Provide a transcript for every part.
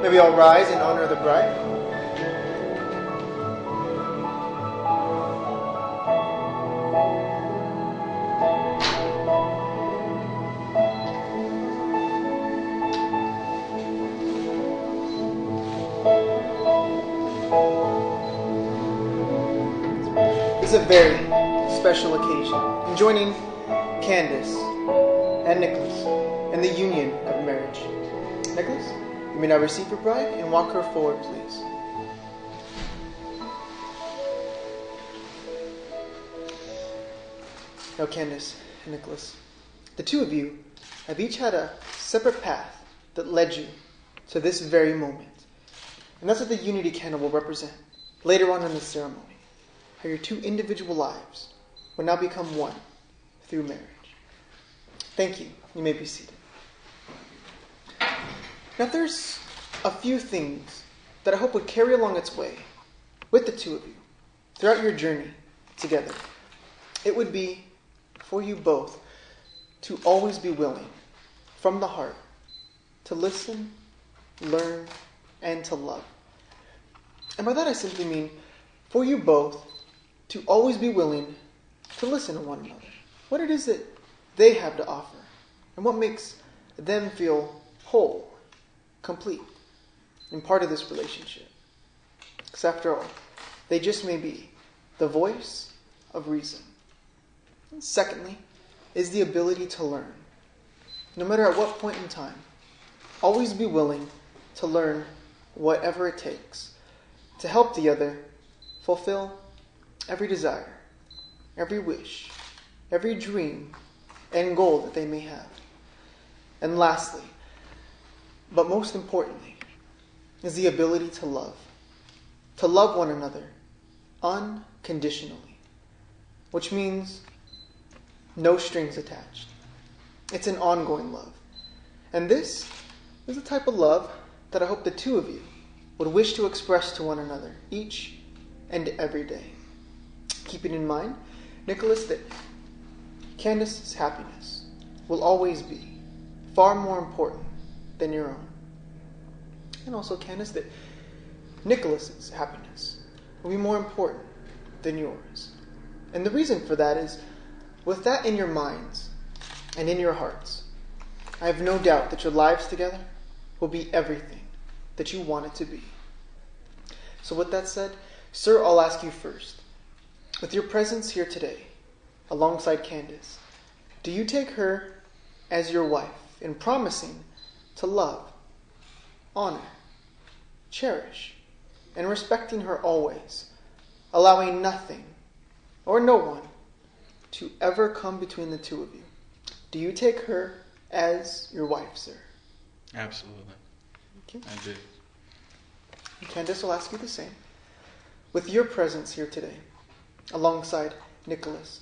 May we all rise in honor of the bride. This is a very special occasion in joining Candace and Nicholas in the union of marriage. Nicholas, you may now receive your bride and walk her forward, please. Now, Candace and Nicholas, the two of you have each had a separate path that led you to this very moment. And that's what the unity candle will represent later on in the ceremony. How your two individual lives will now become one through marriage. Thank you. You may be seated. Now, there's a few things that I hope would carry along its way with the two of you throughout your journey together. It would be for you both to always be willing, from the heart, to listen, learn, and to love. And by that I simply mean for you both to always be willing to listen to one another. What it is that they have to offer, and what makes them feel whole, complete, and part of this relationship. Because after all, they just may be the voice of reason. And secondly, is the ability to learn. No matter at what point in time, always be willing to learn whatever it takes to help the other fulfill every desire, every wish, every dream and goal that they may have. And lastly, but most importantly, is the ability to love one another unconditionally, which means no strings attached. It's an ongoing love. And this is the type of love that I hope the two of you would wish to express to one another each and every day. Keeping in mind, Nicholas, that Candace's happiness will always be far more important than your own. And also, Candace, that Nicholas's happiness will be more important than yours. And the reason for that is, with that in your minds and in your hearts, I have no doubt that your lives together will be everything that you want it to be. So with that said, sir, I'll ask you first, with your presence here today, alongside Candace, do you take her as your wife in promising to love, honor, cherish, and respecting her always, allowing nothing or no one to ever come between the two of you? Do you take her as your wife, sir? Absolutely. Okay. I do. And Candace will ask you the same. With your presence here today, alongside Nicholas,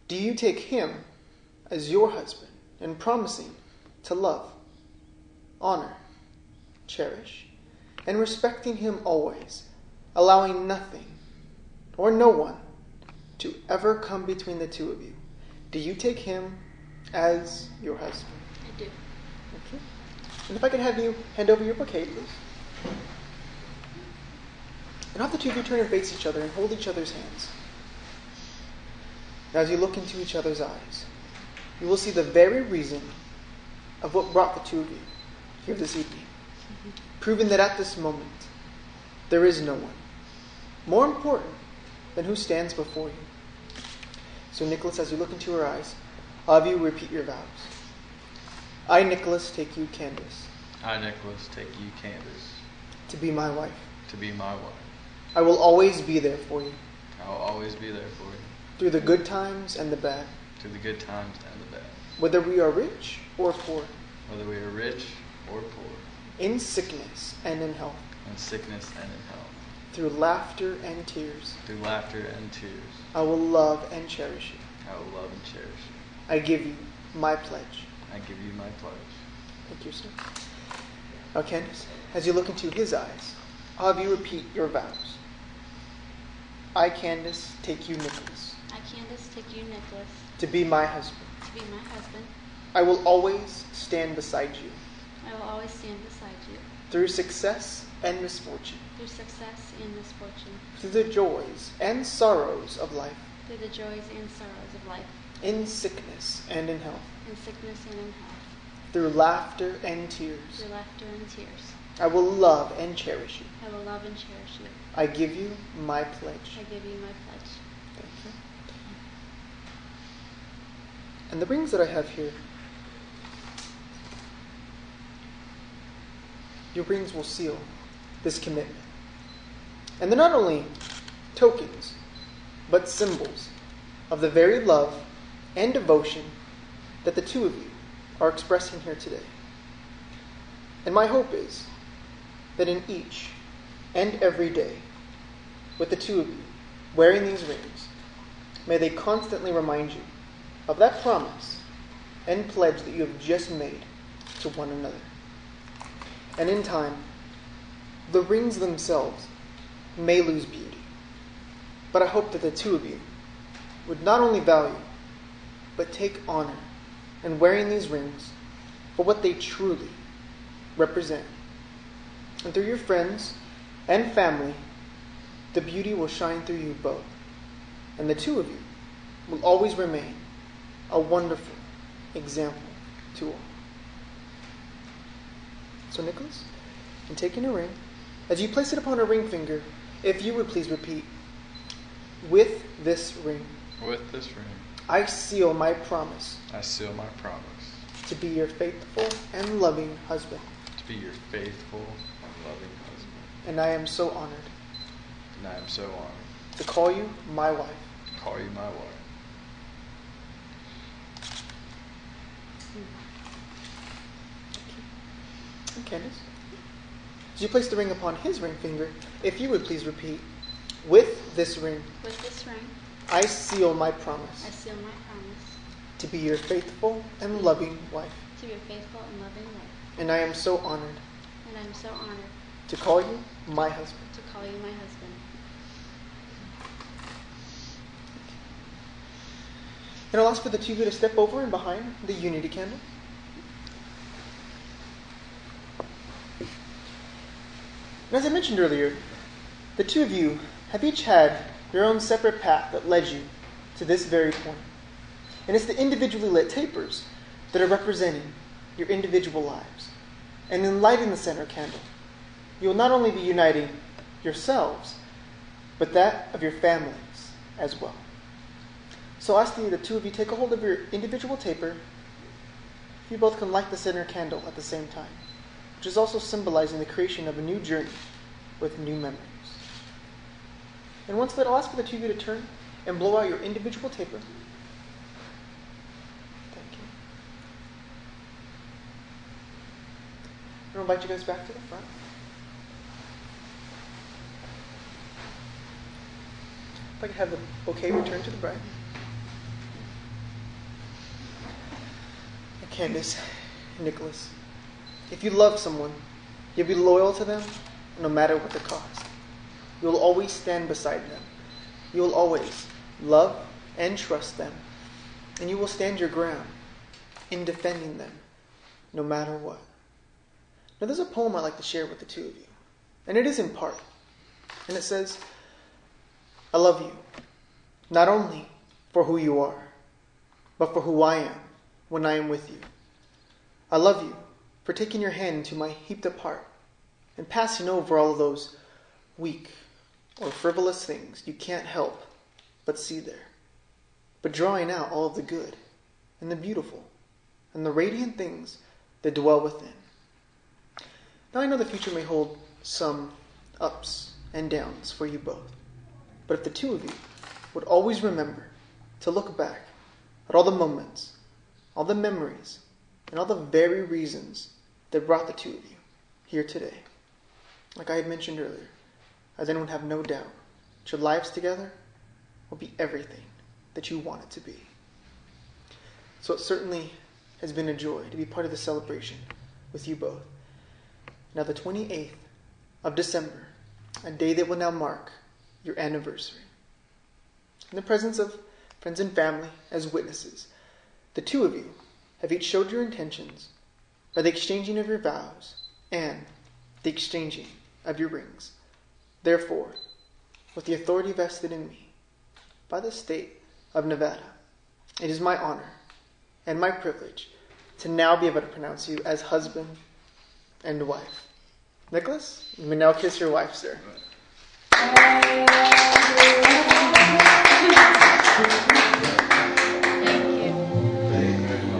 do you take him as your husband in promising to love, honor, cherish, and respecting him always, allowing nothing or no one to ever come between the two of you? Do you take him as your husband? I do. Okay. And if I could have you hand over your bouquet, please. And have the two of you turn and face each other and hold each other's hands. Now, as you look into each other's eyes, you will see the very reason of what brought the two of you here this evening. Proving that at this moment, there is no one more important than who stands before you. So, Nicholas, as you look into her eyes, all of you repeat your vows. I, Nicholas, take you, Candace. I, Nicholas, take you, Candace, To be my wife. to be my wife. I will always be there for you. I will always be there for you, Through the good times and the bad. through the good times and the bad. Whether we are rich or poor. Whether we are rich or poor, In sickness and in health. in sickness and in health, Through laughter and tears. through laughter and tears. I will love and cherish you. I will love and cherish you. I give you my pledge. I give you my pledge. Thank you, sir. Now, Candace, as you look into his eyes, all of you repeat your vows. I, Candace, take you, Nicholas, I, Candace, take you, Nicholas, to be my husband. to be my husband. I will always stand beside you I will always stand beside you through success and misfortune, through success and misfortune, through the joys and sorrows of life, through the joys and sorrows of life, in sickness and in health, in sickness and in health, through laughter and tears. through laughter and tears. I will love and cherish you. I will love and cherish you. I give you my pledge. I give you my pledge. Thank you. And the rings that I have here, your rings will seal this commitment. And they're not only tokens, but symbols of the very love and devotion that the two of you are expressing here today. And my hope is that in each and every day, with the two of you wearing these rings, may they constantly remind you of that promise and pledge that you have just made to one another. And in time, the rings themselves may lose beauty, but I hope that the two of you would not only value, but take honor in wearing these rings for what they truly represent. And through your friends and family, the beauty will shine through you both. And the two of you will always remain a wonderful example to all. So Nicholas, in taking a ring, as you place it upon a ring finger, if you would please repeat, with this ring, With this ring, I seal my promise I seal my promise to be your faithful and loving husband. to be your faithful and loving husband. And I am so honored And I am so honored to call you my wife. to call you my wife. And Candace, as you place the ring upon his ring finger, if you would please repeat, with this ring, With this ring, I seal my promise I seal my promise to be your faithful and loving wife. to be a faithful and loving wife. And I am so honored And I'm so honored to call you my husband. to call you my husband. And I'll ask for the two of you to step over and behind the unity candle. And as I mentioned earlier, the two of you have each had your own separate path that led you to this very point. And it's the individually lit tapers that are representing your individual lives. And in lighting the center candle, you will not only be uniting yourselves, but that of your families as well. So I'll ask you, the two of you, take a hold of your individual taper. If you both can light the center candle at the same time, which is also symbolizing the creation of a new journey with new memories. And once lit, I'll ask for the two of you to turn and blow out your individual taper. Thank you. And I'll invite you guys back to the front. If I could have the bouquet returned to the bride. And Candace, Nicholas, if you love someone, you'll be loyal to them no matter what the cost. You'll always stand beside them. You'll always love and trust them. And you will stand your ground in defending them no matter what. Now there's a poem I'd like to share with the two of you. And it is in part. And it says, I love you, not only for who you are, but for who I am when I am with you. I love you for taking your hand into my heaped up heart and passing over all of those weak or frivolous things you can't help but see there, but drawing out all of the good and the beautiful and the radiant things that dwell within. Now I know the future may hold some ups and downs for you both, but if the two of you would always remember to look back at all the moments, all the memories, and all the very reasons that brought the two of you here today. Like I had mentioned earlier, I then would have no doubt that your lives together will be everything that you want it to be. So it certainly has been a joy to be part of the celebration with you both. Now the 28th of December, a day that will now mark your anniversary. In the presence of friends and family as witnesses, the two of you have each showed your intentions by the exchanging of your vows and the exchanging of your rings. Therefore, with the authority vested in me by the state of Nevada, it is my honor and my privilege to now be able to pronounce you as husband and wife. Nicholas, you may now kiss your wife, sir.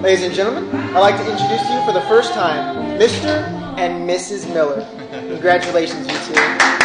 Ladies and gentlemen, I'd like to introduce to you for the first time, Mr. and Mrs. Miller. Congratulations, you two.